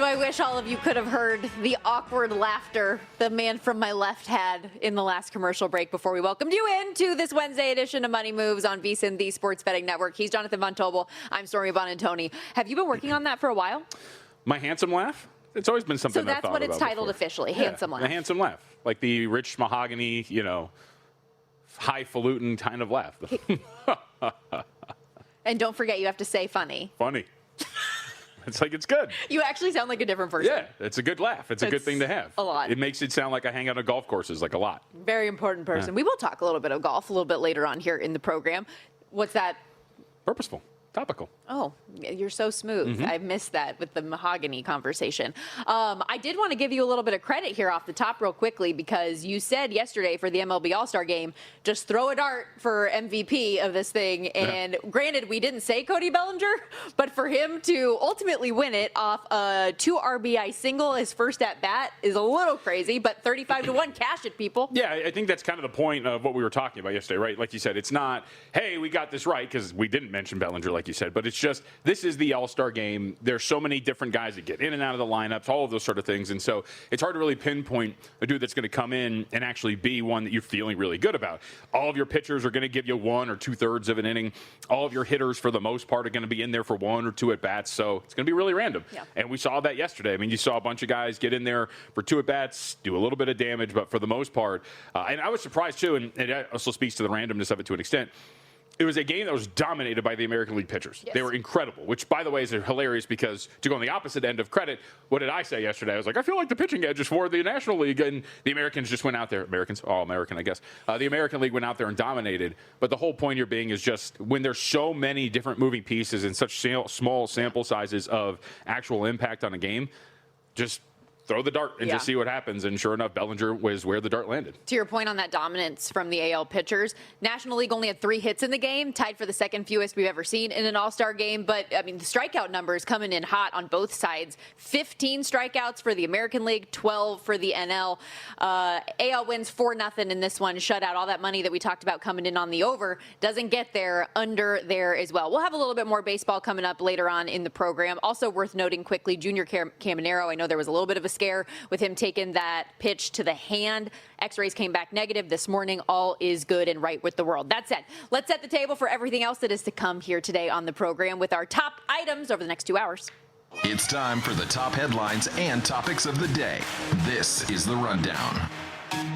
do I wish all of you could have heard the awkward laughter the man from my left had in the last commercial break before we welcomed you into this Wednesday edition of Money Moves on VSiN, the Sports Betting Network. He's Jonathan Von Tobel. I'm Stormy Buonantony. Have you been working on that for a while? My handsome laugh? It's always been something I've thought about. So that's what it's titled before. Officially, handsome laugh. The handsome laugh. Like the rich mahogany, highfalutin kind of laugh. And don't forget, you have to say funny. Funny. It's like, it's good. You actually sound like a different person. Yeah, it's a good laugh. It's a good thing to have. A lot. It makes it sound like I hang out on golf courses, like a lot. Very important person. Yeah. We will talk a little bit of golf a little bit later on here in the program. What's that? Purposeful. Topical. Oh, you're so smooth. I missed that with the mahogany conversation. I did want to give you a little bit of credit here off the top real quickly because you said yesterday for the MLB All-Star Game, just throw a dart for MVP of this thing. And granted, we didn't say Cody Bellinger, but for him to ultimately win it off a 2 RBI single, his first at bat, is a little crazy, but 35-1 cash it, people. Yeah, I think that's kind of the point of what we were talking about yesterday, right? Like you said, it's not, hey, we got this right, because we didn't mention Bellinger, like you said, but it's just, this is the All-Star Game. There's so many different guys that get in and out of the lineups, all of those sort of things. And so it's hard to really pinpoint a dude that's going to come in and actually be one that you're feeling really good about. All of your pitchers are going to give you 1 or 2/3 of an inning. All of your hitters, for the most part, are going to be in there for 1 or 2 at-bats. So it's going to be really random. Yeah. And we saw that yesterday. I mean, you saw a bunch of guys get in there for 2 at-bats, do a little bit of damage, but for the most part, and I was surprised, too, and it also speaks to the randomness of it to an extent. It was a game that was dominated by the American League pitchers. Yes. They were incredible, which, by the way, is hilarious because to go on the opposite end of credit, what did I say yesterday? I was like, I feel like the pitching edge is for the National League, and the Americans just went out there. Americans? All American, I guess. The American League went out there and dominated. But the whole point here being is just when there's so many different moving pieces and such small sample sizes of actual impact on a game, just throw the dart and just see what happens. And sure enough, Bellinger was where the dart landed. To your point on that dominance from the AL pitchers, National League only had 3 hits in the game, tied for the second fewest we've ever seen in an All-Star game. But, I mean, the strikeout numbers coming in hot on both sides. 15 strikeouts for the American League, 12 for the NL. AL wins 4-0 in this one. Shutout. All that money that we talked about coming in on the over doesn't get there under there as well. We'll have a little bit more baseball coming up later on in the program. Also worth noting quickly, Junior Caminero. I know there was a little bit of a scare with him taking that pitch to the hand. X-rays came back negative this morning. All is good and right with the world. That said, let's set the table for everything else that is to come here today on the program with our top items over the next 2 hours. It's time for the top headlines and topics of the day. This is The Rundown.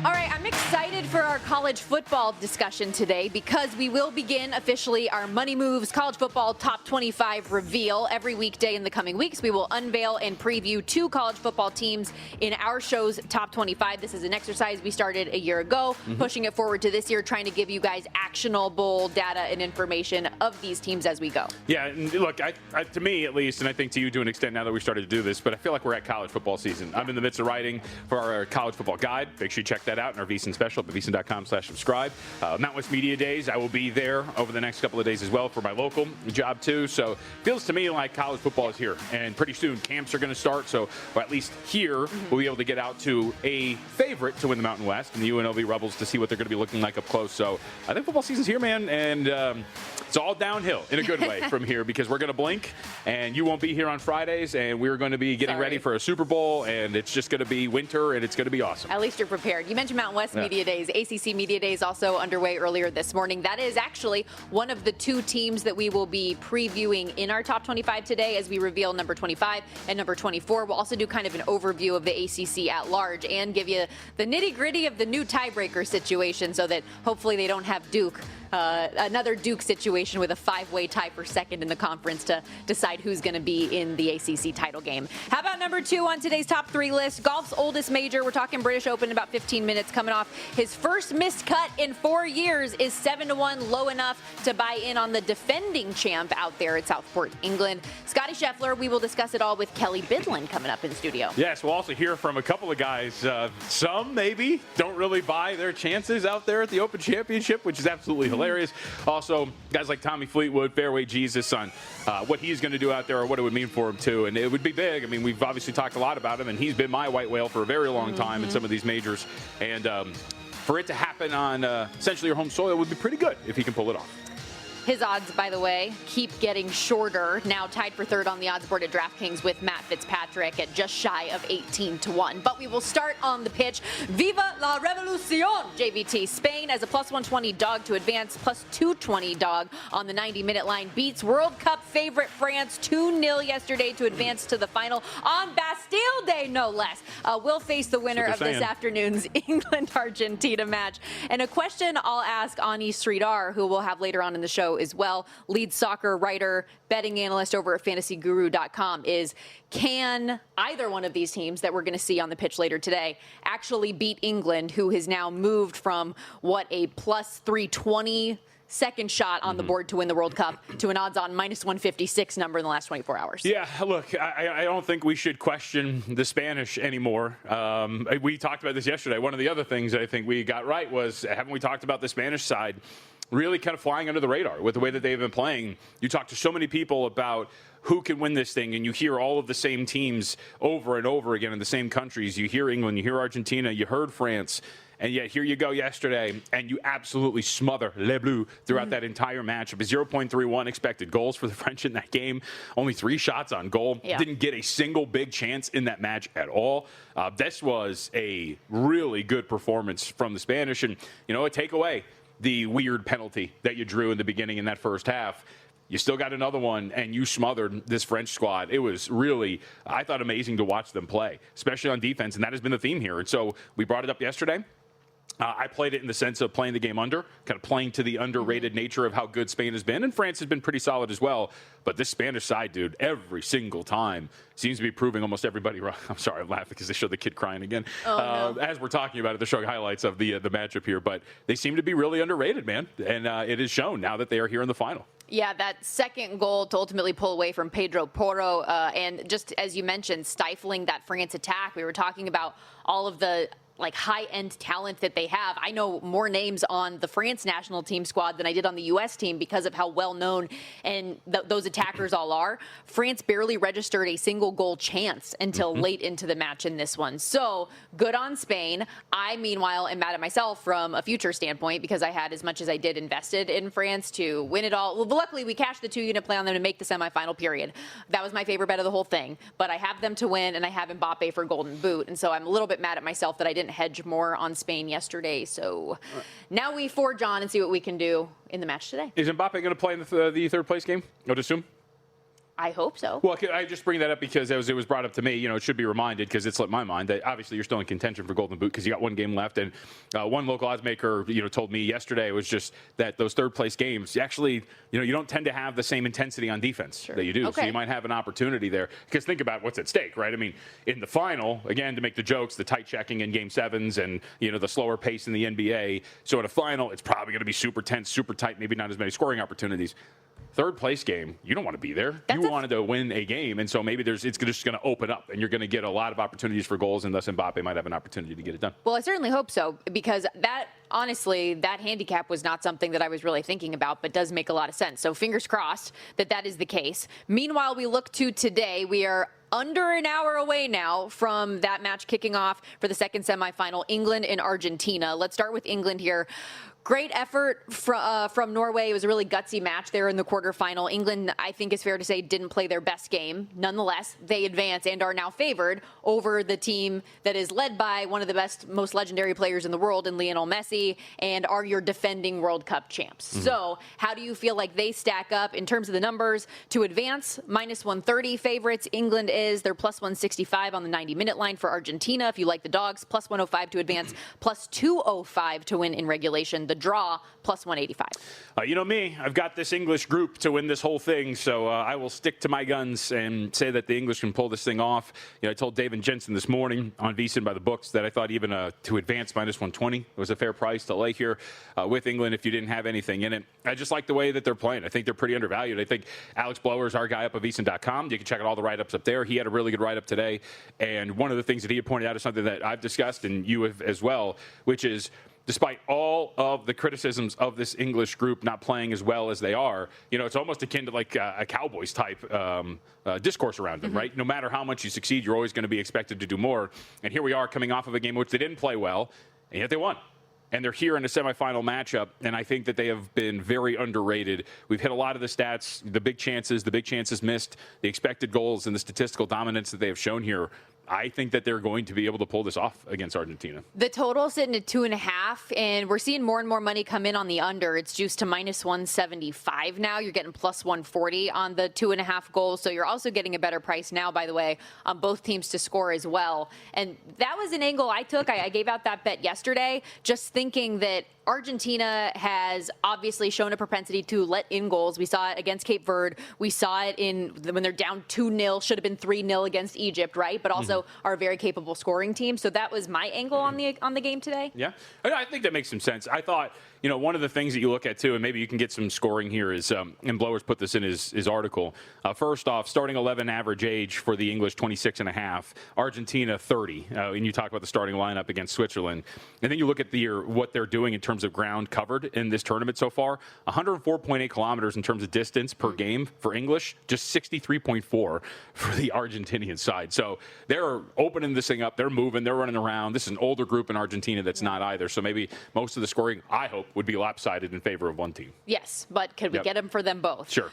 All right, I'm excited for our college football discussion today because we will begin officially our Money Moves College Football Top 25 reveal. Every weekday in the coming weeks, we will unveil and preview 2 college football teams in our show's Top 25. This is an exercise we started a year ago, pushing it forward to this year, trying to give you guys actionable data and information of these teams as we go. Yeah, and look, to me at least, and I think to you to an extent now that we started to do this, but I feel like we're at college football season. I'm in the midst of writing for our college football guide. Make sure you check that out in our VSiN special at VSiN.com/subscribe. Mountain West Media Days, I will be there over the next couple of days as well for my local job too. So it feels to me like college football is here, and pretty soon camps are going to start. So or at least here we'll be able to get out to a favorite to win the Mountain West and the UNLV Rebels to see what they're going to be looking like up close. So I think football season's here, man, and it's all downhill in a good way from here because we're going to blink and you won't be here on Fridays, and we're going to be getting ready for a Super Bowl, and it's just going to be winter, and it's going to be awesome. At least you're prepared. You mentioned Mountain West Media Days. ACC Media Days also underway earlier this morning. That is actually one of the 2 teams that we will be previewing in our top 25 today as we reveal number 25 and number 24. We'll also do kind of an overview of the ACC at large and give you the nitty-gritty of the new tiebreaker situation so that hopefully they don't have Duke. Another Duke situation with a 5-way tie for second in the conference to decide who's going to be in the ACC title game. How about number 2 on today's top 3 list? Golf's oldest major. We're talking British Open in about 15 minutes coming off. His first missed cut in 4 years is 7-1, low enough to buy in on the defending champ out there at Southport, England. Scotty Scheffler, we will discuss it all with Kelley Bydlon coming up in the studio. Yes, we'll also hear from a couple of guys. Some maybe don't really buy their chances out there at the Open Championship, which is absolutely hilarious. Also, guys like Tommy Fleetwood, Fairway Jesus, on what he's going to do out there or what it would mean for him, too. And it would be big. I mean, we've obviously talked a lot about him, and he's been my white whale for a very long time in some of these majors. And for it to happen on essentially your home soil would be pretty good if he can pull it off. His odds, by the way, keep getting shorter. Now tied for third on the odds board at DraftKings with Matt Fitzpatrick at just shy of 18-1. But we will start on the pitch. Viva la Revolucion! JVT. Spain as a plus 120 dog to advance, plus 220 dog on the 90-minute line. Beats World Cup favorite France 2-0 yesterday to advance to the final on Bastille Day, no less. We'll face the winner of this afternoon's England-Argentina match. And a question I'll ask Ani Sridhar, who we'll have later on in the show as well, lead soccer writer, betting analyst over at fantasyguru.com, is can either one of these teams that we're going to see on the pitch later today actually beat England, who has now moved from a plus 320 second shot on the board to win the World Cup to an odds on minus 156 number in the last 24 hours. Yeah, look, I don't think we should question the Spanish anymore. We talked about this yesterday. One of the other things I think we got right was, haven't we talked about the Spanish side really kind of flying under the radar with the way that they've been playing? You talk to so many people about who can win this thing, and you hear all of the same teams over and over again in the same countries. You hear England, you hear Argentina, you heard France. And yet here you go yesterday, and you absolutely smother Les Bleus throughout that entire match. Of 0.31 expected goals for the French in that game. Only 3 shots on goal. Yeah. Didn't get a single big chance in that match at all. This was a really good performance from the Spanish. And, take away the weird penalty that you drew in the beginning in that first half. You still got another one, and you smothered this French squad. It was really, I thought, amazing to watch them play, especially on defense, and that has been the theme here. And so we brought it up yesterday. I played it in the sense of playing the game under, kind of playing to the underrated nature of how good Spain has been. And France has been pretty solid as well. But this Spanish side, dude, every single time seems to be proving almost everybody wrong. I'm sorry, I'm laughing because they showed the kid crying again. No. As we're talking about it, they're showing highlights of the matchup here. But they seem to be really underrated, man. And it is shown now that they are here in the final. Yeah, that second goal to ultimately pull away from Pedro Porro, and just as you mentioned, stifling that France attack. We were talking about all of the high-end talent that they have. I know more names on the France national team squad than I did on the U.S. team because of how well-known and those attackers all are. France barely registered a single goal chance until late into the match in this one. So, good on Spain. I, meanwhile, am mad at myself from a future standpoint because I had as much as I did invested in France to win it all. Well, luckily, we cashed the 2-unit play on them to make the semifinal period. That was my favorite bet of the whole thing. But I have them to win, and I have Mbappe for Golden Boot. And so I'm a little bit mad at myself that I didn't hedge more on Spain yesterday. So now we forge on and see what we can do in the match today. Is Mbappe going to play in the third place game? I would assume. I hope so. Well, I just bring that up because it was brought up to me. It should be reminded because it slipped my mind that obviously you're still in contention for Golden Boot because you got one game left. And one local odds maker, told me yesterday was just that those third place games, you actually, you don't tend to have the same intensity on defense that you do. Okay. So you might have an opportunity there. Because think about what's at stake, right? I mean, in the final, again, to make the jokes, the tight checking in game sevens and, the slower pace in the NBA. So in a final, it's probably going to be super tense, super tight, maybe not as many scoring opportunities. Third place game, you don't want to be there. You wanted to win a game, and so maybe it's just going to open up, and you're going to get a lot of opportunities for goals, and thus Mbappe might have an opportunity to get it done. Well, I certainly hope so, because honestly, that handicap was not something that I was really thinking about, but does make a lot of sense. So fingers crossed that is the case. Meanwhile, we look to today. We are under an hour away now from that match kicking off for the second semifinal, England and Argentina. Let's start with England here. Great effort from Norway. It was a really gutsy match there in the quarterfinal. England, I think it's fair to say, didn't play their best game. Nonetheless, they advance and are now favored over the team that is led by one of the best, most legendary players in the world in Lionel Messi and are your defending World Cup champs. Mm-hmm. So how do you feel like they stack up in terms of the numbers to advance? Minus 130 favorites. England is. They're plus 165 on the 90-minute line for Argentina. If you like the dogs, plus 105 to advance, plus 205 to win in regulation. The draw, plus 185. You know me, I've got this English group to win this whole thing, so I will stick to my guns and say that the English can pull this thing off. I told Dave and Jensen this morning on VSiN by the books that I thought even to advance minus 120 was a fair price to lay here with England if you didn't have anything in it. I just like the way that they're playing. I think they're pretty undervalued. I think Alex Blower is our guy up at VSiN.com. You can check out all the write-ups up there. He had a really good write-up today, and one of the things that he had pointed out is something that I've discussed and you have as well, which is despite all of the criticisms of this English group not playing as well as they are, it's almost akin to like a Cowboys type discourse around them, right? No matter how much you succeed, you're always going to be expected to do more. And here we are coming off of a game in which they didn't play well, and yet they won. And they're here in a semifinal matchup, and I think that they have been very underrated. We've hit a lot of the stats, the big chances missed, the expected goals, and the statistical dominance that they have shown here. I think that they're going to be able to pull this off against Argentina. The total sitting at 2.5, and we're seeing more and more money come in on the under. It's juiced to -175 now. You're getting +140 on the 2.5 goals. So you're also getting a better price now, by the way, on both teams to score as well. And that was an angle I took. I gave out that bet yesterday, just thinking that Argentina has obviously shown a propensity to let in goals. We saw it against Cape Verde. We saw it when they're down 2-0, should have been 3-0 against Egypt, right? But also are a very capable scoring team. So that was my angle on the game today. Yeah, I think that makes some sense. I thought, one of the things that you look at, too, and maybe you can get some scoring here is, and Blowers put this in his article. First off, starting 11 average age for the English, 26.5. Argentina, 30. And you talk about the starting lineup against Switzerland. And then you look at what they're doing in terms of ground covered in this tournament so far. 104.8 kilometers in terms of distance per game for English, just 63.4 for the Argentinian side. So they're opening this thing up. They're moving. They're running around. This is an older group in Argentina that's not either. So maybe most of the scoring, I hope, would be lopsided in favor of one team. Yes, but could we get them for them both? Sure.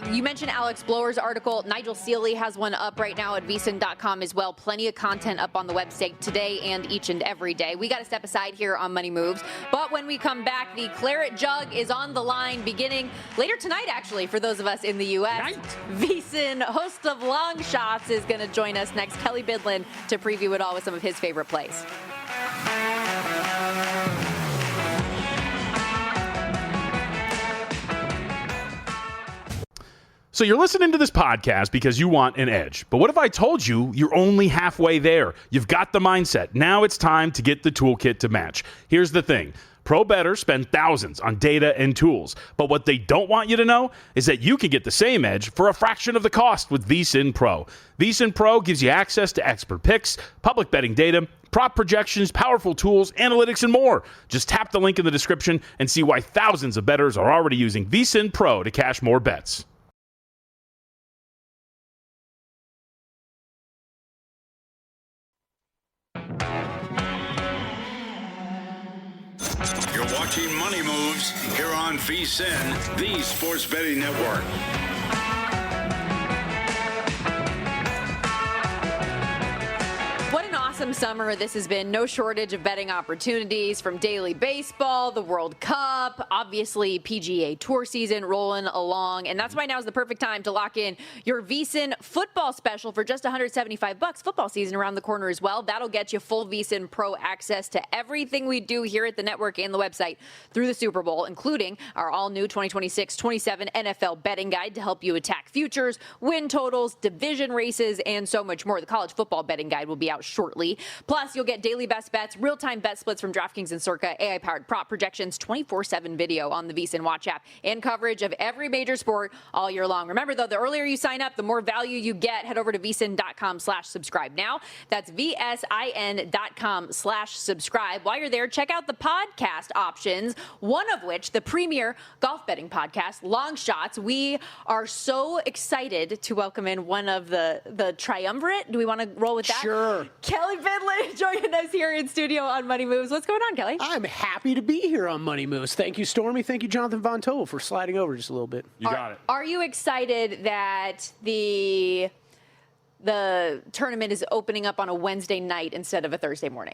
You mentioned Alex Blower's article. Nigel Seeley has one up right now at VSiN.com as well. Plenty of content up on the website today and each and every day. We got to step aside here on Money Moves. But when we come back, the Claret Jug is on the line beginning later tonight, actually, for those of us in the U.S. VSiN, host of Long Shots, is going to join us next. Kelley Bydlon to preview it all with some of his favorite plays. So you're listening to this podcast because you want an edge. But what if I told you you're only halfway there? You've got the mindset. Now it's time to get the toolkit to match. Here's the thing. Pro bettors spend thousands on data and tools. But what they don't want you to know is that you can get the same edge for a fraction of the cost with VSiN Pro. VSiN Pro gives you access to expert picks, public betting data, prop projections, powerful tools, analytics, and more. Just tap the link in the description and see why thousands of bettors are already using VSiN Pro to cash more bets. You're watching Money Moves here on VSiN, the sports betting network. What an awesome summer this has been. No shortage of betting opportunities from daily baseball, the World Cup, obviously PGA Tour season rolling along. And that's why now is the perfect time to lock in your VSiN football special for just $175. Football season around the corner as well. That'll get you full VSiN Pro access to everything we do here at the network and the website through the Super Bowl, including our all-new 2026-27 NFL betting guide to help you attack futures, win totals, division races, and so much more. The college football betting guide will be out shortly. Plus, you'll get daily best bets, real-time bet splits from DraftKings and Circa, AI-powered prop projections, 24/7 video on the VSiN Watch app, and coverage of every major sport all year long. Remember, though, the earlier you sign up, the more value you get. Head over to VSiN.com/subscribe now. That's VSIN.com/subscribe. While you're there, check out the podcast options, one of which, the premier golf betting podcast, Long Shots. We are so excited to welcome in one of the triumvirate. Do we want to roll with that? Sure. Kelley Bydlon joining us here in studio on Money Moves. What's going on, Kelley? I'm happy to be here on Money Moves. Thank you, Stormy. Thank you, Jonathan Von Tobel, for sliding over just a little bit. You got it. Are you excited that the tournament is opening up on a Wednesday night instead of a Thursday morning?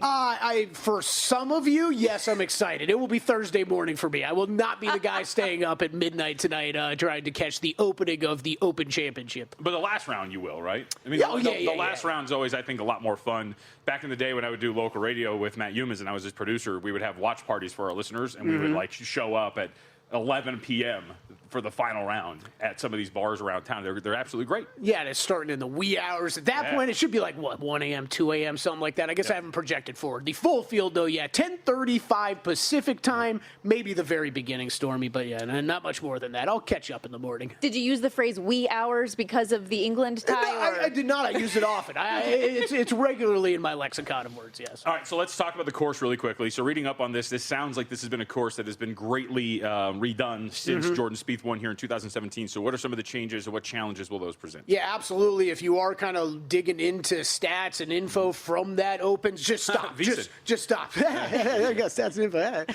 For some of you, yes, I'm excited. It will be Thursday morning for me. I will not be the guy staying up at midnight tonight trying to catch the opening of the Open Championship. But the last round you will, right? I mean, the last round's always, I think, a lot more fun. Back in the day when I would do local radio with Matt Humans and I was his producer, we would have watch parties for our listeners, and we would show up at 11 p.m. for the final round at some of these bars around town. They're absolutely great. Yeah, and it's starting in the wee hours. At that point, it should be like, 1 a.m., 2 a.m., something like that. I guess I haven't projected forward. The full field, though, 10:35 Pacific time, maybe the very beginning, Stormy, but not much more than that. I'll catch up in the morning. Did you use the phrase wee hours because of the England tie? No, I did not. I use it often. It's regularly in my lexicon of words, yes. All right, so let's talk about the course really quickly. So reading up on this sounds like this has been a course that has been greatly redone since Jordan Spieth 15th one here in 2017. So what are some of the changes and what challenges will those present? Yeah, absolutely. If you are kind of digging into stats and info from that Open, just stop. just stop. I got stats and info.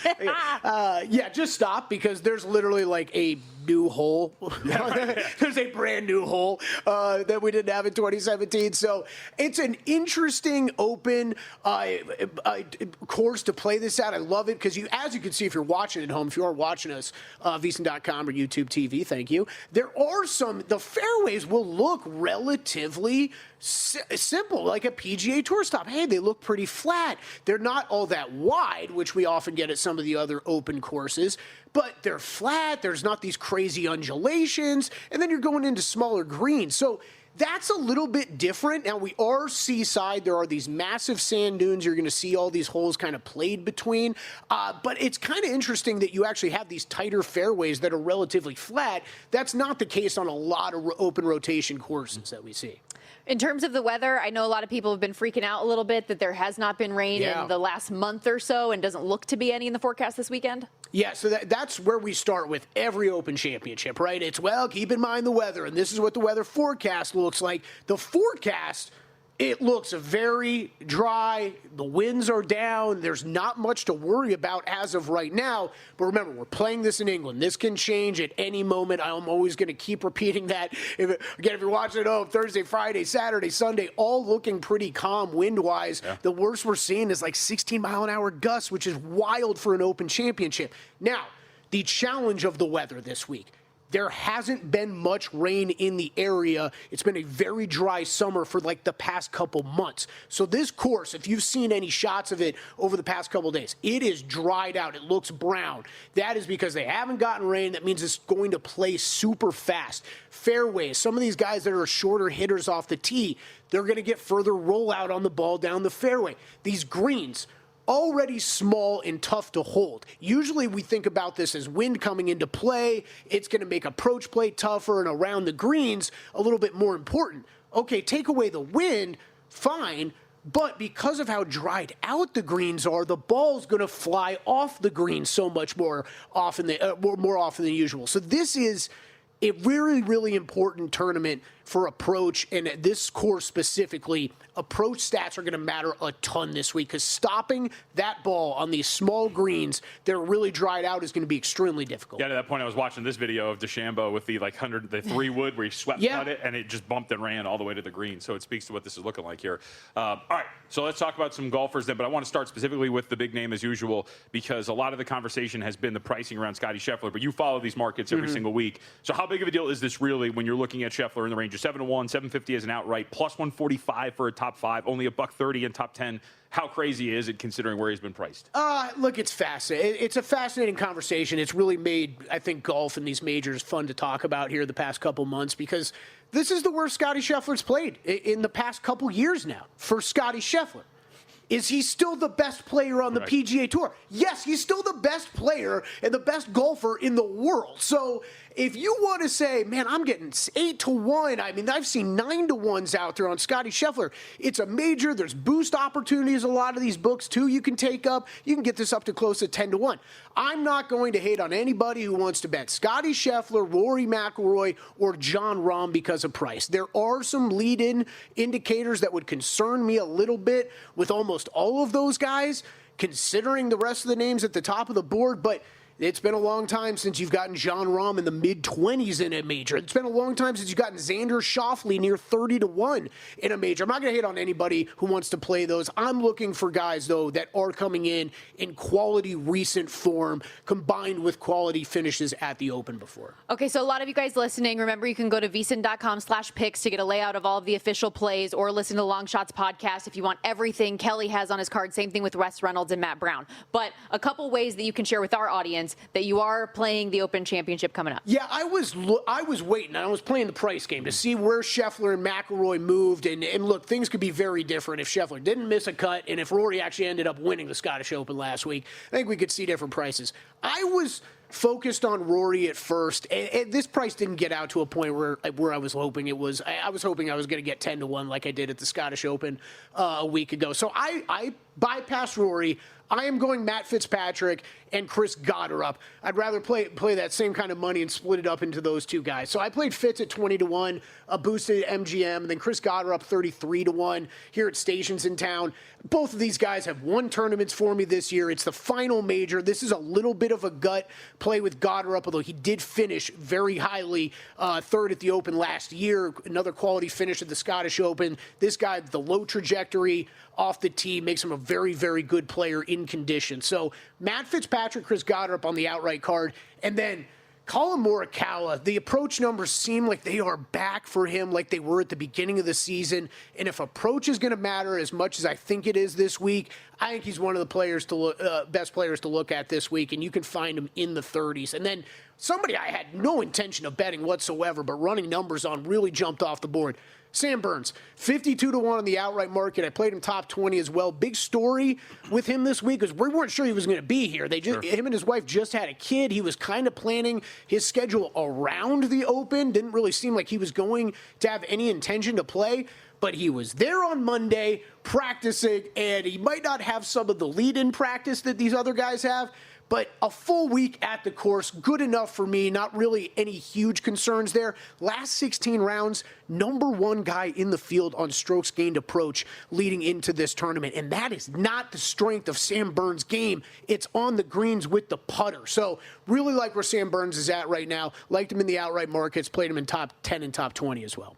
Yeah, just stop, because there's literally like a new hole. There's a brand new hole that we didn't have in 2017. So it's an interesting Open course to play this out. I love it because as you can see, if you're watching at home, if you are watching us, VSiN.com or YouTube TV, thank you. There are the fairways will look relatively simple, like a PGA Tour stop. Hey, they look pretty flat. They're not all that wide, which we often get at some of the other Open courses, but they're flat. There's not these crazy undulations, and then you're going into smaller greens. So that's a little bit different. Now, we are seaside. There are these massive sand dunes. You're going to see all these holes kind of played between. But it's kind of interesting that you actually have these tighter fairways that are relatively flat. That's not the case on a lot of Open rotation courses that we see. In terms of the weather, I know a lot of people have been freaking out a little bit that there has not been rain in the last month or so and doesn't look to be any in the forecast this weekend. Yeah, so that's where we start with every Open Championship, right? It's, well, keep in mind the weather, and this is what the weather forecast looks like. The forecast, it looks very dry. The winds are down. There's not much to worry about as of right now. But remember, we're playing this in England. This can change at any moment. I'm always going to keep repeating that. If you're watching at home, Thursday, Friday, Saturday, Sunday, all looking pretty calm wind-wise. Yeah. The worst we're seeing is like 16-mile-an-hour gusts, which is wild for an Open Championship. Now, the challenge of the weather this week. There hasn't been much rain in the area. It's been a very dry summer for like the past couple months. So this course, if you've seen any shots of it over the past couple days, it is dried out. It looks brown. That is because they haven't gotten rain. That means it's going to play super fast. Fairways, some of these guys that are shorter hitters off the tee, they're going to get further rollout on the ball down the fairway. These greens, already small and tough to hold. Usually we think about this as wind coming into play. It's going to make approach play tougher, and around the greens a little bit more important. Okay, take away the wind, fine, but because of how dried out the greens are, the ball's going to fly off the green so much more often than usual. So this is a really, really important tournament for approach, and at this course specifically, approach stats are going to matter a ton this week, because stopping that ball on these small greens that are really dried out is going to be extremely difficult. Yeah, to that point, I was watching this video of DeChambeau with the 3 wood where he swept cut it, and it just bumped and ran all the way to the green. So it speaks to what this is looking like here. All right, so let's talk about some golfers then, but I want to start specifically with the big name as usual, because a lot of the conversation has been the pricing around Scottie Scheffler, but you follow these markets every single week. So how big of a deal is this really when you're looking at Scheffler in the range of 7-1, 750 as an outright, plus 145 for a top 5, only $130 in top 10? How crazy is it considering where he's been priced? Look, it's fascinating. It's a fascinating conversation. It's really made, I think, golf and these majors fun to talk about here the past couple months, because this is the worst Scottie Scheffler's played in the past couple years now for Scottie Scheffler. Is he still the best player on the PGA Tour? Yes, he's still the best player and the best golfer in the world. So if you want to say, man, I'm getting 8-1, I mean, I've seen 9-1s out there on Scottie Scheffler. It's a major. There's boost opportunities, a lot of these books, too, you can take up. You can get this up to close to 10-1. I'm not going to hate on anybody who wants to bet Scottie Scheffler, Rory McIlroy, or Jon Rahm because of price. There are some lead-in indicators that would concern me a little bit with almost all of those guys, considering the rest of the names at the top of the board, but it's been a long time since you've gotten Jon Rahm in the mid-20s in a major. It's been a long time since you've gotten Xander Schauffele near 30-1 in a major. I'm not going to hate on anybody who wants to play those. I'm looking for guys, though, that are coming in quality recent form combined with quality finishes at the Open before. Okay, so a lot of you guys listening, remember you can go to VSiN.com/picks to get a layout of all of the official plays, or listen to Long Shots podcast if you want everything Kelley has on his card. Same thing with Wes Reynolds and Matt Brown. But a couple ways that you can share with our audience that you are playing the Open Championship coming up. Yeah, I was waiting. I was playing the price game to see where Scheffler and McIlroy moved. And look, things could be very different if Scheffler didn't miss a cut and if Rory actually ended up winning the Scottish Open last week. I think we could see different prices. I was focused on Rory at first, and this price didn't get out to a point where I was hoping it was. I was hoping I was going to get 10-1 like I did at the Scottish Open a week ago. So I bypassed Rory. I am going Matt Fitzpatrick, and Chris Goddard. I'd rather play that same kind of money and split it up into those two guys. So I played Fitz at 20-1, boosted at MGM, and then Chris Goddard up 33-1 here at stations in town. Both of these guys have won tournaments for me this year. It's the final major. This is a little bit of a gut play with Goddard, although he did finish very highly third at the Open last year. Another quality finish at the Scottish Open. This guy, the low trajectory off the tee, makes him a very, very good player in condition. So Matt Fitzpatrick, Chris Goddard on the outright card, and then Colin Morikawa, the approach numbers seem like they are back for him like they were at the beginning of the season. And if approach is going to matter as much as I think it is this week, I think he's one of the players to look, best players to look at this week, and you can find him in the 30s. And then somebody I had no intention of betting whatsoever, but running numbers on really jumped off the board. Sam Burns, 52-1 on the outright market. I played him top 20 as well. Big story with him this week because we weren't sure he was going to be here. Him and his wife just had a kid. He was kind of planning his schedule around the Open. Didn't really seem like he was going to have any intention to play. But he was there on Monday practicing, and he might not have some of the lead-in practice that these other guys have. But a full week at the course, good enough for me. Not really any huge concerns there. Last 16 rounds, number one guy in the field on strokes gained approach leading into this tournament. And that is not the strength of Sam Burns' game. It's on the greens with the putter. So really like where Sam Burns is at right now. Liked him in the outright markets. Played him in top 10 and top 20 as well.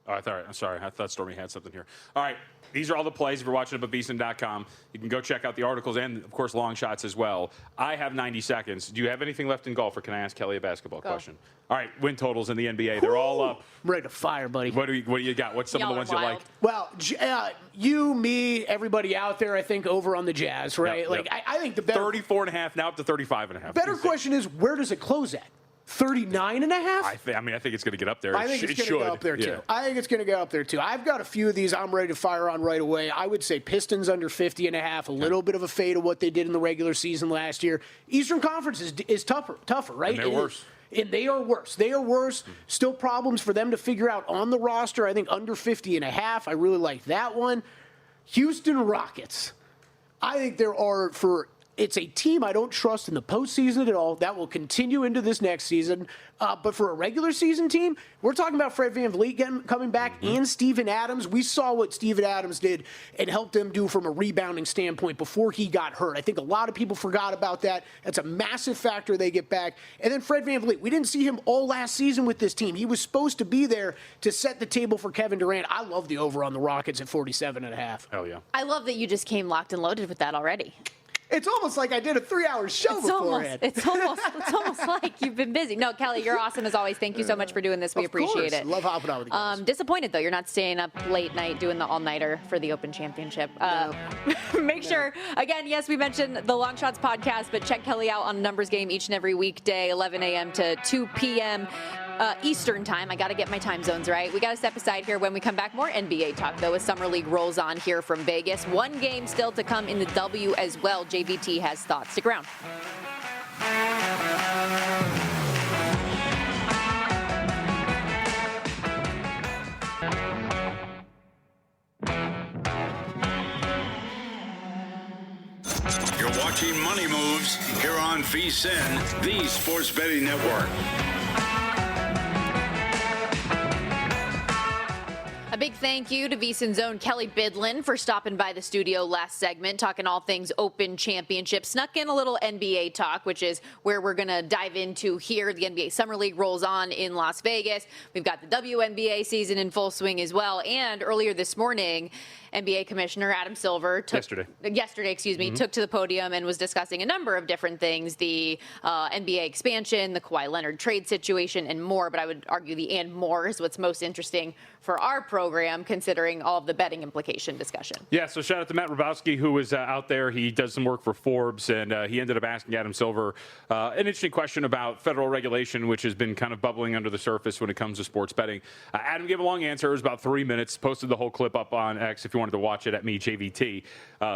Oh, I'm sorry. I thought Stormy had something here. All right. These are all the plays. If you're watching up at VSiN.com, you can go check out the articles and, of course, long shots as well. I have 90 seconds. Do you have anything left in golf, or can I ask Kelley a basketball question? All right. Win totals in the NBA. They're all up. Ready to fire, buddy. What do you got? What's some of the ones you like? Well, you, me, everybody out there, I think, over on the Jazz, right? Yep. I think the better 34.5, now up to 35.5. Better question is, where does it close at? 39.5? I think it's going to get up there. I think it's going to go up there, too. Yeah. I think it's going to go up there, too. I've got a few of these I'm ready to fire on right away. I would say Pistons under 50.5, a little bit of a fade of what they did in the regular season last year. Eastern Conference is tougher, right? And they're worse. And they are worse. They are worse. Still problems for them to figure out on the roster. I think under 50.5. I really like that one. Houston Rockets. I think there are it's a team I don't trust in the postseason at all. That will continue into this next season. But for a regular season team, we're talking about Fred VanVleet coming back and Steven Adams. We saw what Steven Adams did and helped them do from a rebounding standpoint before he got hurt. I think a lot of people forgot about that. That's a massive factor they get back. And then Fred VanVleet, we didn't see him all last season with this team. He was supposed to be there to set the table for Kevin Durant. I love the over on the Rockets at 47.5. Hell yeah. I love that you just came locked and loaded with that already. It's almost like I did a 3-hour show beforehand. It's almost like you've been busy. No, Kelley, you're awesome as always. Thank you so much for doing this. We appreciate it. Love hopping on with you guys. Disappointed, though. You're not staying up late night doing the all-nighter for the Open Championship. Make sure, again, yes, we mentioned the Long Shots podcast, but check Kelley out on Numbers Game each and every weekday, 11 a.m. to 2 p.m. Eastern time. I got to get my time zones right. We got to step aside here. When we come back, more NBA talk, though, as Summer League rolls on here from Vegas. One game still to come in the W as well. JVT has thoughts. Stick around. You're watching Money Moves here on VSiN, the sports betting network. A big thank you to VSiN's own Kelley Bydlon for stopping by the studio last segment, talking all things Open Championship. Snuck in a little NBA talk, which is where we're going to dive into here. The NBA Summer League rolls on in Las Vegas. We've got the WNBA season in full swing as well. And earlier this morning, NBA Commissioner Adam Silver took to the podium and was discussing a number of different things, the NBA expansion, the Kawhi Leonard trade situation, and more. But I would argue the and more is what's most interesting for our program, considering all of the betting implication discussion. Yeah, so shout out to Matt Rabowski, who was out there. He does some work for Forbes, and he ended up asking Adam Silver an interesting question about federal regulation, which has been kind of bubbling under the surface when it comes to sports betting. Adam gave a long answer. It was about 3 minutes. Posted the whole clip up on X if you wanted to watch it at me, JVT.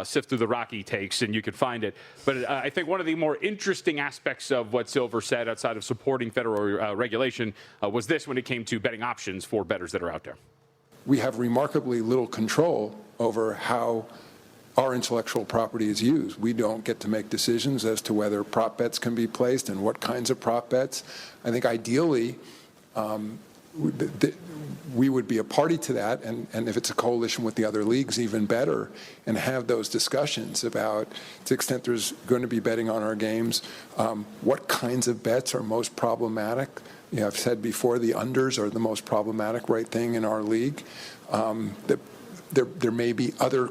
Sift through the Rocky takes, and you can find it. But I think one of the more interesting aspects of what Silver said outside of supporting federal regulation was this when it came to betting options for bettors that are out there. We have remarkably little control over how our intellectual property is used. We don't get to make decisions as to whether prop bets can be placed and what kinds of prop bets. I think ideally, we would be a party to that, and if it's a coalition with the other leagues, even better, and have those discussions about, to the extent there's going to be betting on our games, what kinds of bets are most problematic. You know, I've said before, the unders are the most problematic right thing in our league. There may be other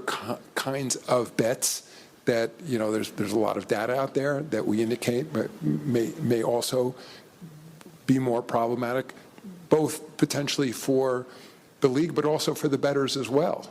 kinds of bets that, you know, there's a lot of data out there that we indicate, but may also be more problematic, both potentially for the league, but also for the bettors as well.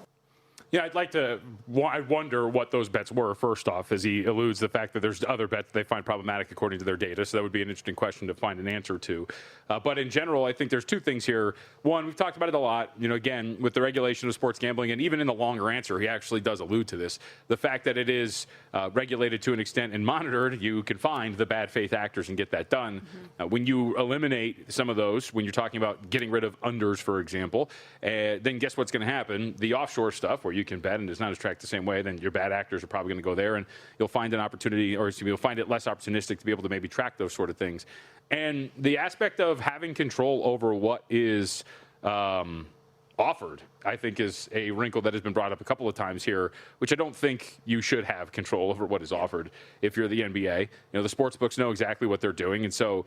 Yeah, I wonder what those bets were, first off, as he alludes to the fact that there's other bets they find problematic according to their data. So that would be an interesting question to find an answer to. But in general, I think there's two things here. One, we've talked about it a lot, you know, again, with the regulation of sports gambling, and even in the longer answer, he actually does allude to this. The fact that it is regulated to an extent and monitored, you can find the bad faith actors and get that done. Mm-hmm. When you eliminate some of those, when you're talking about getting rid of unders, for example, then guess what's going to happen? The offshore stuff, where you can bet and it's not as tracked the same way, then your bad actors are probably going to go there, and you'll find an opportunity, or you'll find it less opportunistic to be able to maybe track those sort of things. And the aspect of having control over what is offered, I think, is a wrinkle that has been brought up a couple of times here, which I don't think you should have control over what is offered if you're the NBA. You know, the sports books know exactly what they're doing, and so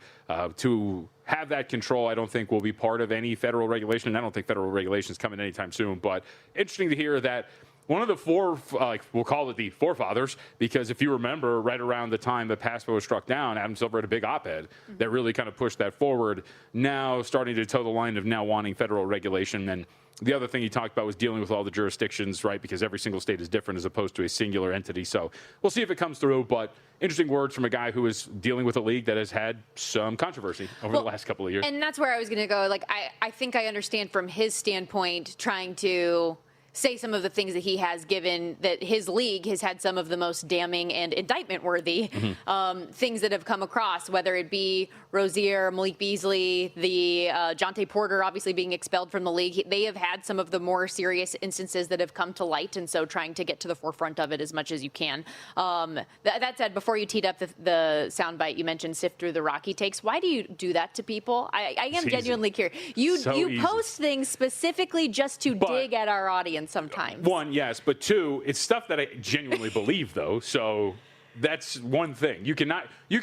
to have that control, I don't think will be part of any federal regulation, and I don't think federal regulation is coming anytime soon. But interesting to hear that one of the we'll call it the forefathers, because if you remember, right around the time that PASPA was struck down, Adam Silver had a big op-ed that really kind of pushed that forward, now starting to toe the line of now wanting federal regulation. And the other thing he talked about was dealing with all the jurisdictions, right, because every single state is different as opposed to a singular entity. So we'll see if it comes through, but interesting words from a guy who is dealing with a league that has had some controversy over the last couple of years. And that's where I was going to go. Like, I think I understand from his standpoint trying to say some of the things that he has, given that his league has had some of the most damning and indictment-worthy things that have come across, whether it be Rozier, Malik Beasley, the Jonte Porter obviously being expelled from the league. They have had some of the more serious instances that have come to light, and so trying to get to the forefront of it as much as you can. That said, before you teed up the soundbite, you mentioned sift through the Rocky takes. Why do you do that to people? I am genuinely curious. You post things specifically just to dig at our audience sometimes. One, yes, but two, it's stuff that I genuinely believe, though, so that's one thing. You can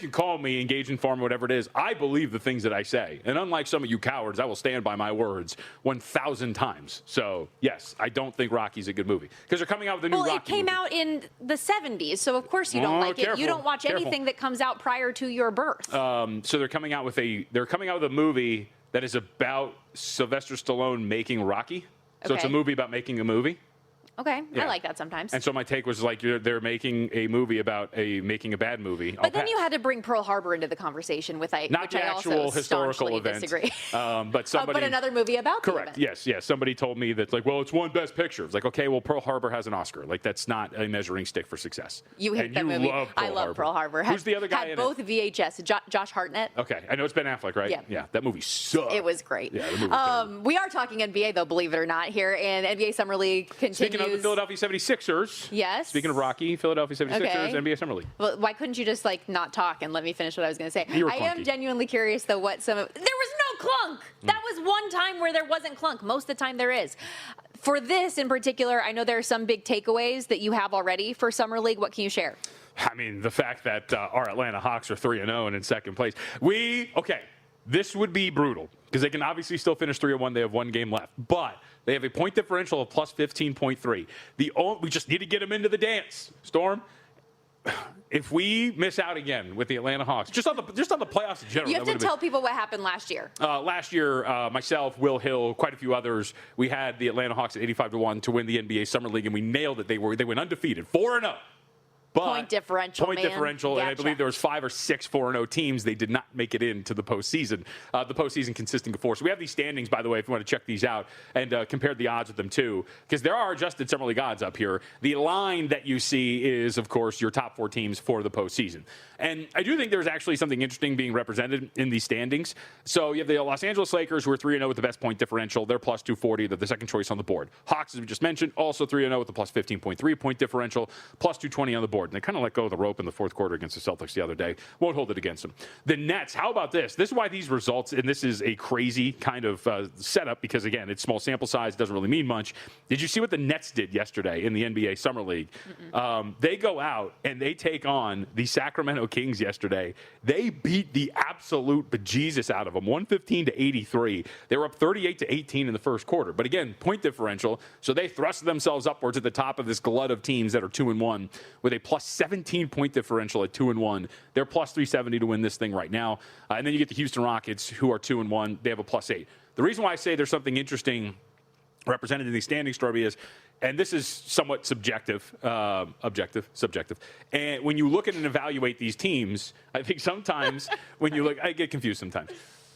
call me, engage in farm, whatever it is. I believe the things that I say, and unlike some of you cowards, I will stand by my words 1,000 times. So yes, I don't think Rocky's a good movie because they're coming out with a new Rocky movie. Well, it came out in the 70s, so of course you don't like it. You don't watch anything that comes out prior to your birth. So they're coming out with a movie that is about Sylvester Stallone making Rocky. So it's a movie about making a movie. Okay, yeah. I like that sometimes. And so my take was like they're making a movie about making a bad movie. But then you had to bring Pearl Harbor into the conversation with not the actual historical event. Disagree. But somebody. But another movie about correct. The event. Yes. Somebody told me that it's won Best Picture. It's like, okay, well, Pearl Harbor has an Oscar. Like that's not a measuring stick for success. You hate that movie. I love Pearl Harbor. Who's the other guy in it? Had both VHS. Josh Hartnett. Okay, I know it's Ben Affleck, right? Yeah. That movie sucked. It was great. Yeah, the movie was we are talking NBA though, believe it or not, here, and NBA Summer League continues. Speaking of the Philadelphia 76ers. Yes. Speaking of Rocky, Philadelphia 76ers, NBA Summer League. Well, why couldn't you just not talk and let me finish what I was going to say? I am genuinely curious though what there was no clunk. That was one time where there wasn't clunk. Most of the time there is. For this in particular, I know there are some big takeaways that you have already for Summer League. What can you share? I mean, the fact that our Atlanta Hawks are 3-0 and in second place. This would be brutal because they can obviously still finish 3-1. They have one game left, but they have a point differential of plus 15.3. We just need to get them into the dance. Storm, if we miss out again with the Atlanta Hawks, just on the playoffs in general, you have to tell people what happened last year. Last year, myself, Will Hill, quite a few others, we had the Atlanta Hawks at 85-1 to win the NBA Summer League, and we nailed it. They went undefeated, 4-0. But point differential, and I believe there was 5 or 6 4-0 teams. They did not make it into the postseason. The postseason consisting of 4. So we have these standings, by the way, if you want to check these out, and compared the odds with them too, because there are adjusted Summer League odds up here. The line that you see is, of course, your top 4 teams for the postseason. And I do think there's actually something interesting being represented in these standings. So you have the Los Angeles Lakers, who are 3-0 with the best point differential. They're plus 240. They're the second choice on the board. Hawks, as we just mentioned, also 3-0 with the plus 15.3 point differential, plus 220 on the board. And they kind of let go of the rope in the fourth quarter against the Celtics the other day. Won't hold it against them. The Nets, how about this? This is why these results, and this is a crazy kind of setup because, again, it's small sample size, doesn't really mean much. Did you see what the Nets did yesterday in the NBA Summer League? They go out and they take on the Sacramento Kings yesterday. They beat the absolute bejesus out of them, 115-83. They were up 38-18 in the first quarter. But again, point differential. So they thrust themselves upwards at the top of this glut of teams that are 2-1 with a plus 17 point differential at 2-1. They're plus 370 to win this thing right now. And then you get the Houston Rockets, who are 2-1. They have a plus 8. The reason why I say there's something interesting represented in the standing story is, and this is somewhat subjective. And when you look at and evaluate these teams, I think sometimes when you look, I get confused sometimes.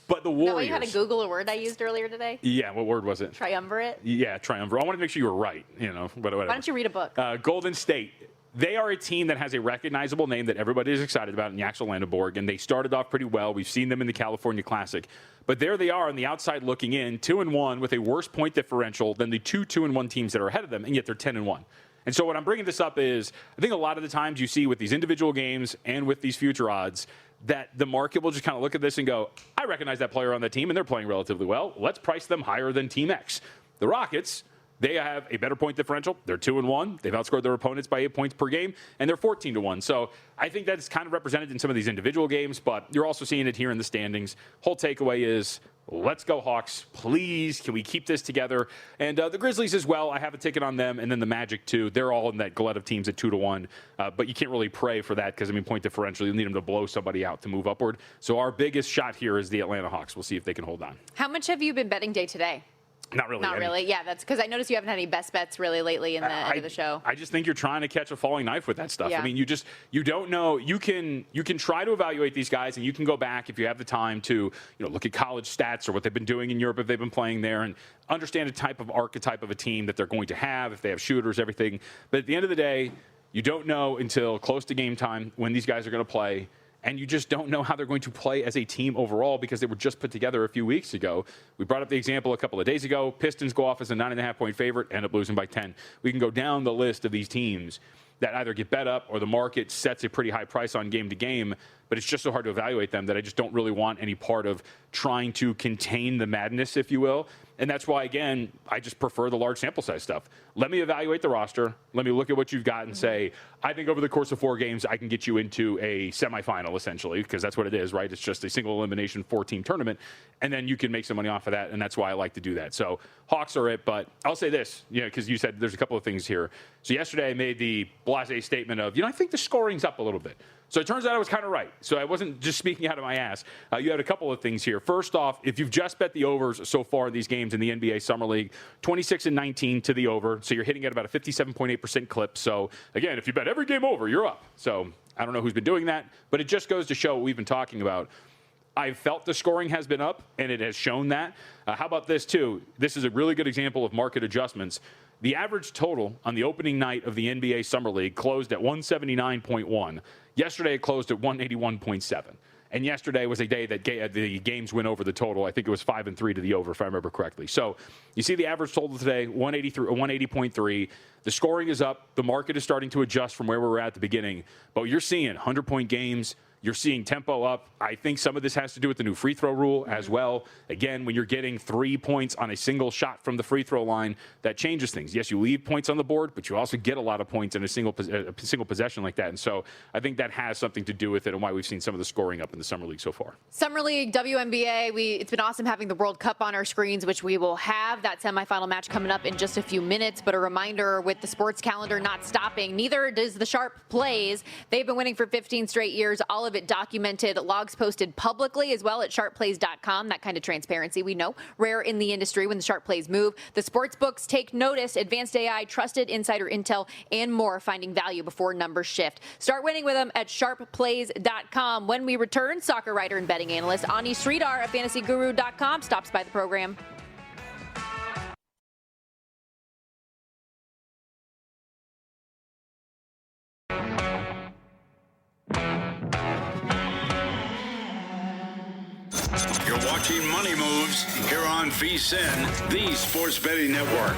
But the Warriors. You had to Google a word I used earlier today? Yeah, what word was it? Triumvirate? Yeah, triumvirate. I wanted to make sure you were right, but whatever. Why don't you read a book? Golden State. They are a team that has a recognizable name that everybody is excited about in the Axel Landenborg, and they started off pretty well. We've seen them in the California Classic. But there they are on the outside looking in, 2-1 with a worse point differential than the 2-1 teams that are ahead of them, and yet they're 10-1. And so what I'm bringing this up is I think a lot of the times you see with these individual games and with these future odds that the market will just kind of look at this and go, I recognize that player on that team, and they're playing relatively well. Let's price them higher than Team X. The Rockets, they have a better point differential. They're 2-1. They've outscored their opponents by 8 points per game, and they're 14-1. So I think that's kind of represented in some of these individual games, but you're also seeing it here in the standings. Whole takeaway is, let's go Hawks. Please, can we keep this together? And the Grizzlies as well. I have a ticket on them, and then the Magic too. They're all in that glut of teams at 2-1, but you can't really pray for that because, point differential, you need them to blow somebody out to move upward. So our biggest shot here is the Atlanta Hawks. We'll see if they can hold on. How much have you been betting day today? Not really. Not really. Yeah, that's because I noticed you haven't had any best bets really lately in the end of the show. I just think you're trying to catch a falling knife with that stuff. Yeah. You don't know. You can try to evaluate these guys, and you can go back if you have the time to look at college stats or what they've been doing in Europe if they've been playing there, and understand a type of archetype of a team that they're going to have if they have shooters, everything. But at the end of the day, you don't know until close to game time when these guys are going to play. And you just don't know how they're going to play as a team overall because they were just put together a few weeks ago. We brought up the example a couple of days ago. Pistons go off as a 9.5-point favorite, end up losing by 10. We can go down the list of these teams that either get bet up or the market sets a pretty high price on game to game, but it's just so hard to evaluate them that I just don't really want any part of trying to contain the madness, if you will. And that's why, again, I just prefer the large sample size stuff. Let me evaluate the roster. Let me look at what you've got and say, I think over the course of 4 games, I can get you into a semifinal, essentially, because that's what it is, right? It's just a single elimination 4-team tournament, and then you can make some money off of that, and that's why I like to do that. So Hawks are it, but I'll say this, because you said there's a couple of things here. So yesterday I made the blasé statement of, I think the scoring's up a little bit. So it turns out I was kind of right. So I wasn't just speaking out of my ass. You had a couple of things here. First off, if you've just bet the overs so far in these games in the NBA Summer League, 26-19 to the over. So you're hitting at about a 57.8% clip. So again, if you bet every game over, you're up. So I don't know who's been doing that, but it just goes to show what we've been talking about. I've felt the scoring has been up, and it has shown that. How about this, too? This is a really good example of market adjustments. The average total on the opening night of the NBA Summer League closed at 179.1. Yesterday, it closed at 181.7. And yesterday was a day that the games went over the total. I think it was 5-3 to the over, if I remember correctly. So you see the average total today, 180.3. The scoring is up. The market is starting to adjust from where we were at the beginning. But you're seeing 100-point games. You're seeing tempo up. I think some of this has to do with the new free throw rule as well. Again, when you're getting 3 points on a single shot from the free throw line, that changes things. Yes, you leave points on the board, but you also get a lot of points in a single possession like that. And so I think that has something to do with it and why we've seen some of the scoring up in the Summer League so far. Summer League, WNBA, it's been awesome having the World Cup on our screens, which we will have that semifinal match coming up in just a few minutes. But a reminder, with the sports calendar not stopping, neither does the Sharp Plays. They've been winning for 15 straight years. All of of it documented, logs posted publicly as well at sharpplays.com. That kind of transparency we know rare in the industry when the sharp plays move. The sports books take notice, advanced AI, trusted insider intel, and more, finding value before numbers shift. Start winning with them at sharpplays.com. When we return, soccer writer and betting analyst Ani Sridhar at fantasyguru.com stops by the program. You're watching Money Moves here on VSiN, the sports betting network.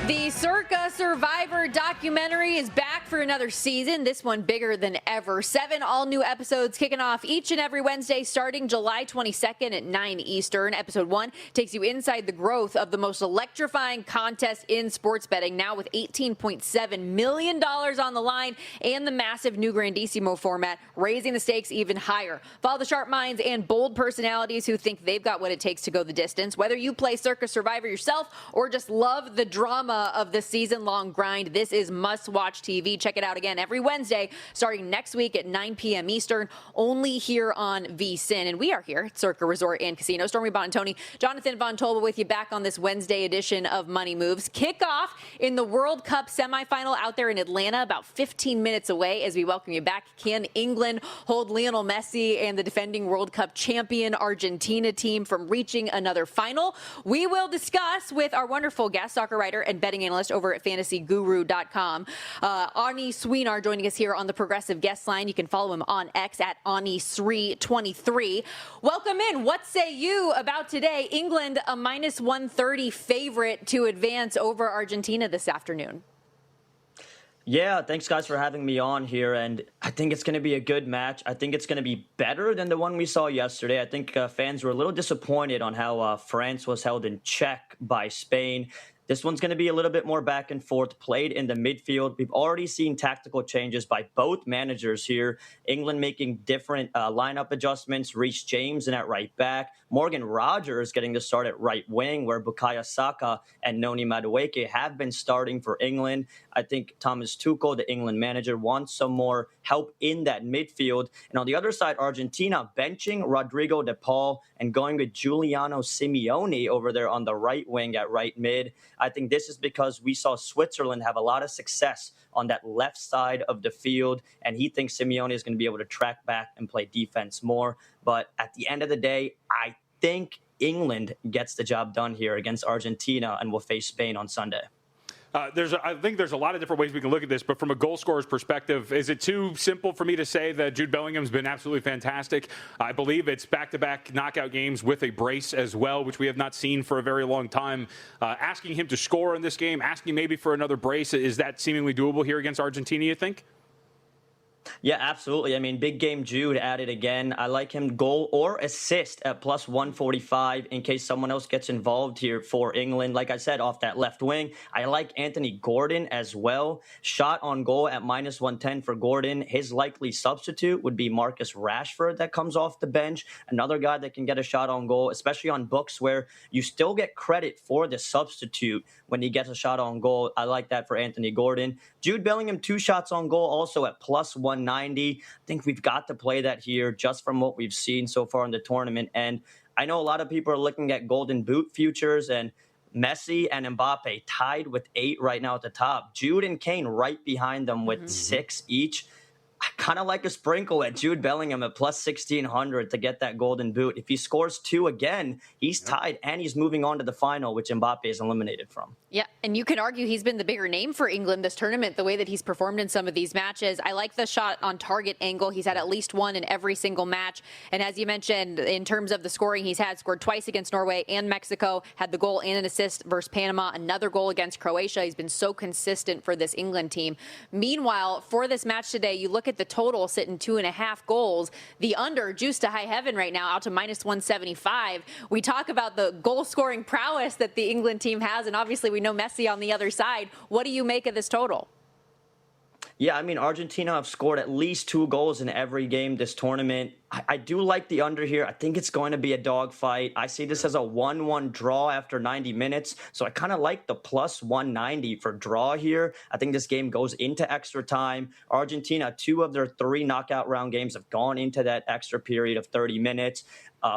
The Circa Survivor documentary is back for another season, this one bigger than ever. 7 all-new episodes kicking off each and every Wednesday starting July 22nd at 9 Eastern. Episode 1 takes you inside the growth of the most electrifying contest in sports betting, now with $18.7 million on the line and the massive new Grandissimo format, raising the stakes even higher. Follow the sharp minds and bold personalities who think they've got what it takes to go the distance. Whether you play Circa Survivor yourself or just love the drama of the season-long grind, this is must-watch TV. Check it out again every Wednesday, starting next week at 9 p.m. Eastern, only here on VSiN. And we are here at Circa Resort and Casino. Stormy Buonantony, Jonathan Von Tobel with you back on this Wednesday edition of Money Moves. Kickoff in the World Cup semifinal out there in Atlanta, about 15 minutes away as we welcome you back. Can England hold Lionel Messi and the defending World Cup champion Argentina team from reaching another final? We will discuss with our wonderful guest, soccer writer and betting analyst over at fantasyguru.com. Ani Sridhar joining us here on the Progressive Guest Line. You can follow him on X at Ani323. Welcome in. What say you about today? England, a minus 130 favorite to advance over Argentina this afternoon. Yeah, thanks guys for having me on here, and I think it's going to be a good match. I think it's going to be better than the one we saw yesterday. I think fans were a little disappointed on how France was held in check by Spain. This one's going to be a little bit more back and forth, played in the midfield. We've already seen tactical changes by both managers here. England making different lineup adjustments. Reece James in at right back. Morgan Rogers getting to start at right wing, where Bukayo Saka and Noni Madueke have been starting for England. I think Thomas Tuchel, the England manager, wants some more help in that midfield. And on the other side, Argentina benching Rodrigo de Paul and going with Giuliano Simeone over there on the right wing at right mid. I think this is because we saw Switzerland have a lot of success on that left side of the field, and he thinks Simeone is going to be able to track back and play defense more. But at the end of the day, I think England gets the job done here against Argentina and will face Spain on Sunday. I think there's a lot of different ways we can look at this, but from a goal scorer's perspective, is it too simple for me to say that Jude Bellingham's been absolutely fantastic? I believe it's back-to-back knockout games with a brace as well, which we have not seen for a very long time. Asking him to score in this game, asking maybe for another brace, is that seemingly doable here against Argentina, you think? Yeah, absolutely. I mean, big game Jude at it again. I like him goal or assist at plus 145 in case someone else gets involved here for England. Like I said, off that left wing, I like Anthony Gordon as well. Shot on goal at minus 110 for Gordon. His likely substitute would be Marcus Rashford that comes off the bench. Another guy that can get a shot on goal, especially on books where you still get credit for the substitute when he gets a shot on goal. I like that for Anthony Gordon. Jude Bellingham, 2 shots on goal, also at plus 190. I think we've got to play that here just from what we've seen so far in the tournament. And I know a lot of people are looking at Golden Boot futures, and Messi and Mbappe tied with 8 right now at the top. Jude and Kane right behind them with 6 each. I kind of like a sprinkle at Jude Bellingham at plus 1,600 to get that Golden Boot. If he scores 2 again, he's tied and he's moving on to the final, which Mbappe is eliminated from. Yeah, and you can argue he's been the bigger name for England this tournament, the way that he's performed in some of these matches. I like the shot on target angle. He's had at least one in every single match. And as you mentioned, in terms of the scoring, he's had scored twice against Norway and Mexico, had the goal and an assist versus Panama, another goal against Croatia. He's been so consistent for this England team. Meanwhile, for this match today, you look at the total sitting 2.5 goals. The under juiced to high heaven right now, out to minus 175. We talk about the goal scoring prowess that the England team has, and obviously we know Messi on the other side. What do you make of this total? Yeah, I mean, Argentina have scored at least 2 goals in every game this tournament. I do like the under here. I think it's going to be a dogfight. I see this as a 1-1 draw after 90 minutes. So I kind of like the plus 190 for draw here. I think this game goes into extra time. Argentina, 2 of their 3 knockout round games have gone into that extra period of 30 minutes.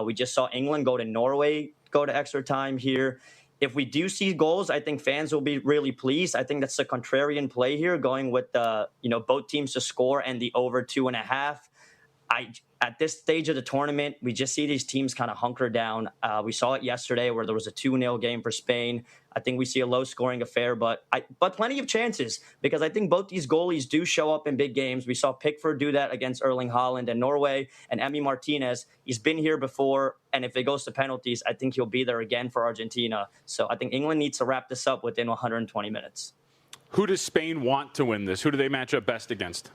We just saw England go to Norway, go to extra time here. If we do see goals, I think fans will be really pleased. I think that's a contrarian play here, going with the both teams to score and the over 2.5. At this stage of the tournament, we just see these teams kind of hunker down. We saw it yesterday where there was a 2-0 game for Spain. I think we see a low-scoring affair, but plenty of chances because I think both these goalies do show up in big games. We saw Pickford do that against Erling Haaland and Norway, and Emi Martinez. He's been here before, and if it goes to penalties, I think he'll be there again for Argentina. So I think England needs to wrap this up within 120 minutes. Who does Spain want to win this? Who do they match up best against?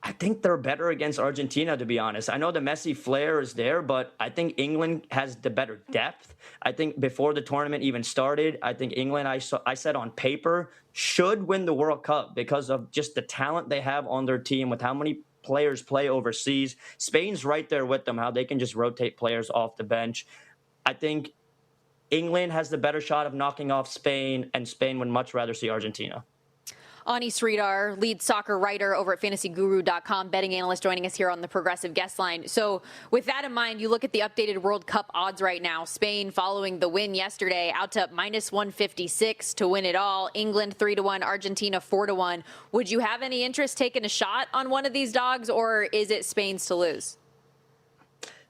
I think they're better against Argentina, to be honest. I know the Messi flair is there, but I think England has the better depth. I think before the tournament even started, I think England, I said on paper, should win the World Cup because of just the talent they have on their team with how many players play overseas. Spain's right there with them, how they can just rotate players off the bench. I think England has the better shot of knocking off Spain, and Spain would much rather see Argentina. Ani Sridhar, lead soccer writer over at fantasyguru.com, betting analyst, joining us here on the Progressive Guest Line. So with that in mind, you look at the updated World Cup odds right now. Spain, following the win yesterday, out to minus 156 to win it all. England 3-1, Argentina 4-1. Would you have any interest taking a shot on one of these dogs, or is it Spain's to lose?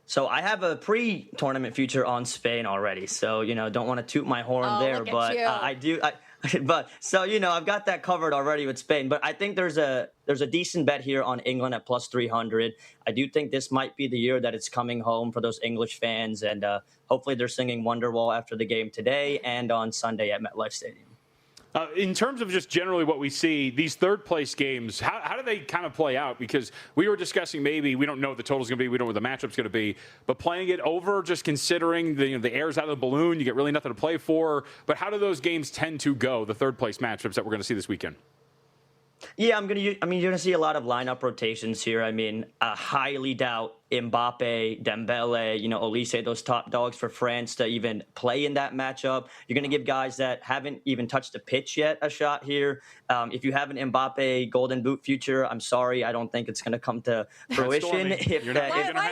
So I have a pre-tournament future on Spain already. So, don't want to toot my horn there, but I do. But so, I've got that covered already with Spain. But I think there's a decent bet here on England at plus 300. I do think this might be the year that it's coming home for those English fans. And hopefully they're singing Wonderwall after the game today and on Sunday at MetLife Stadium. In terms of just generally what we see, these third-place games, how do they kind of play out? Because we were discussing maybe we don't know what the total's going to be, we don't know what the matchup's going to be, but playing it over, just considering the air's out of the balloon, you get really nothing to play for. But how do those games tend to go, the third-place matchups that we're going to see this weekend? Yeah, you're going to see a lot of lineup rotations here. I highly doubt Mbappe, Dembele, Olise, those top dogs for France to even play in that matchup. You're going to give guys that haven't even touched the pitch yet a shot here. If you have an Mbappe Golden Boot future, I'm sorry, I don't think it's going to come to fruition. Why'd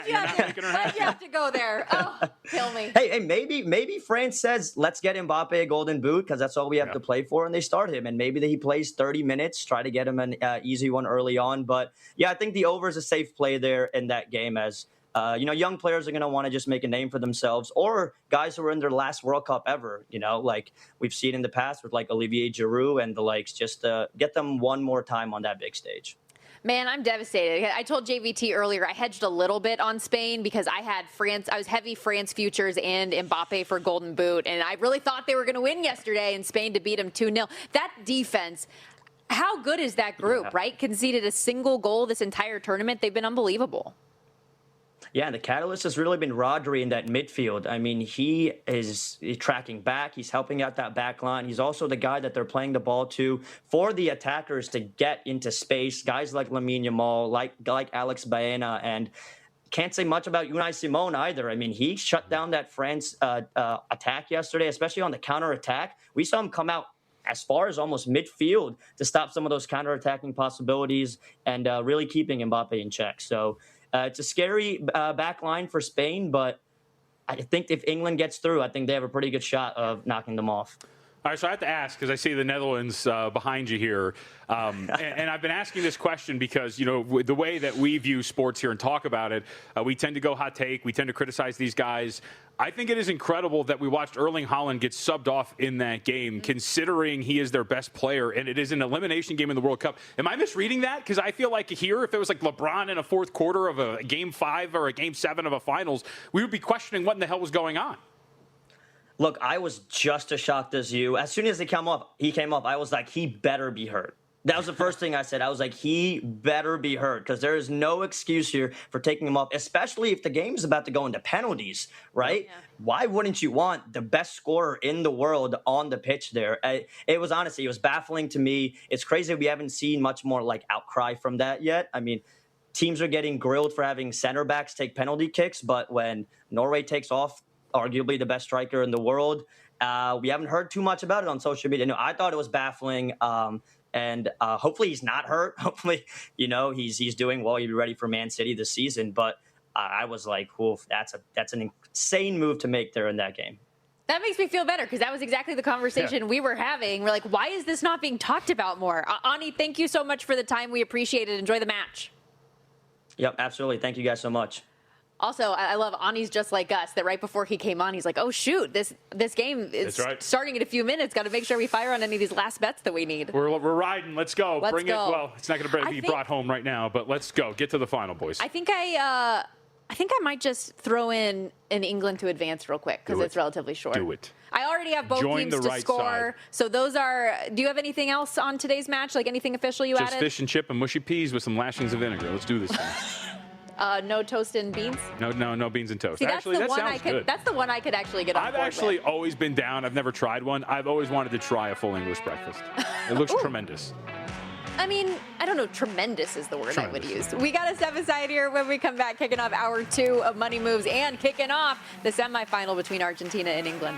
you have to go there? Oh, kill me. Hey, maybe France says, let's get Mbappe a Golden Boot because that's all we have to play for, and they start him. And maybe he plays 30 minutes, try to get him an easy one early on. But, yeah, I think the over is a safe play there in that game as young players are going to want to just make a name for themselves, or guys who are in their last World Cup ever, like we've seen in the past with like Olivier Giroud and the likes, just get them one more time on that big stage. Man, I'm devastated. I told JVT earlier I hedged a little bit on Spain because I had France. I was heavy France futures and Mbappe for Golden Boot, and I really thought they were going to win yesterday and Spain to beat them 2-0. That defense, how good is that group, right? Conceded a single goal this entire tournament. They've been unbelievable. Yeah, and the catalyst has really been Rodri in that midfield. He is tracking back. He's helping out that back line. He's also the guy that they're playing the ball to for the attackers to get into space. Guys like Lamine Yamal, like Alex Baena, and can't say much about Unai Simon either. He shut down that France attack yesterday, especially on the counter-attack. We saw him come out as far as almost midfield to stop some of those counter-attacking possibilities and really keeping Mbappe in check. So it's a scary back line for Spain, but I think if England gets through, I think they have a pretty good shot of knocking them off. All right, so I have to ask, because I see the Netherlands behind you here, and I've been asking this question because, the way that we view sports here and talk about it, we tend to go hot take, we tend to criticize these guys. I think it is incredible that we watched Erling Haaland get subbed off in that game, considering he is their best player, and it is an elimination game in the World Cup. Am I misreading that? Because I feel like here, if it was like LeBron in a fourth quarter of a Game 5 or a Game 7 of a finals, we would be questioning what in the hell was going on. Look, I was just as shocked as you. As soon as he came up, I was like, he better be hurt. That was the first thing I said. I was like, he better be hurt because there is no excuse here for taking him off, especially if the game's about to go into penalties, right? Yeah. Why wouldn't you want the best scorer in the world on the pitch there? It was baffling to me. It's crazy we haven't seen much more like outcry from that yet. I mean, teams are getting grilled for having center backs take penalty kicks, but when Norway takes off, arguably the best striker in the world, we haven't heard too much about it on social media. No, I thought it was baffling. And hopefully he's not hurt. Hopefully, he's doing well. He'll be ready for Man City this season. But I was like, oof, that's an insane move to make there in that game. That makes me feel better because that was exactly the conversation we were having. We're like, why is this not being talked about more? Ani, thank you so much for the time. We appreciate it. Enjoy the match. Yep, absolutely. Thank you guys so much. Also, I love Ani's just like us, that right before he came on, he's like, oh, shoot, this game is starting in a few minutes. Got to make sure we fire on any of these last bets that we need. We're riding. Let's go. Bring it. Well, it's not going to be brought home right now, but let's go. Get to the final, boys. I think I might just throw in an England to advance real quick because it's relatively short. Do it. I already have both teams to score. Side. So those are – do you have anything else on today's match, like anything official you added? Just fish and chip and mushy peas with some lashings of vinegar. Let's do this thing. No toast and beans? No beans and toast. See, actually, that sounds good. That's the one I could actually get on board with. I've actually always been down. I've never tried one. I've always wanted to try a full English breakfast. It looks tremendous. I mean, I don't know. Tremendous is the word I would use. We got to step aside here when we come back, kicking off hour 2 of Money Moves and kicking off the semifinal between Argentina and England.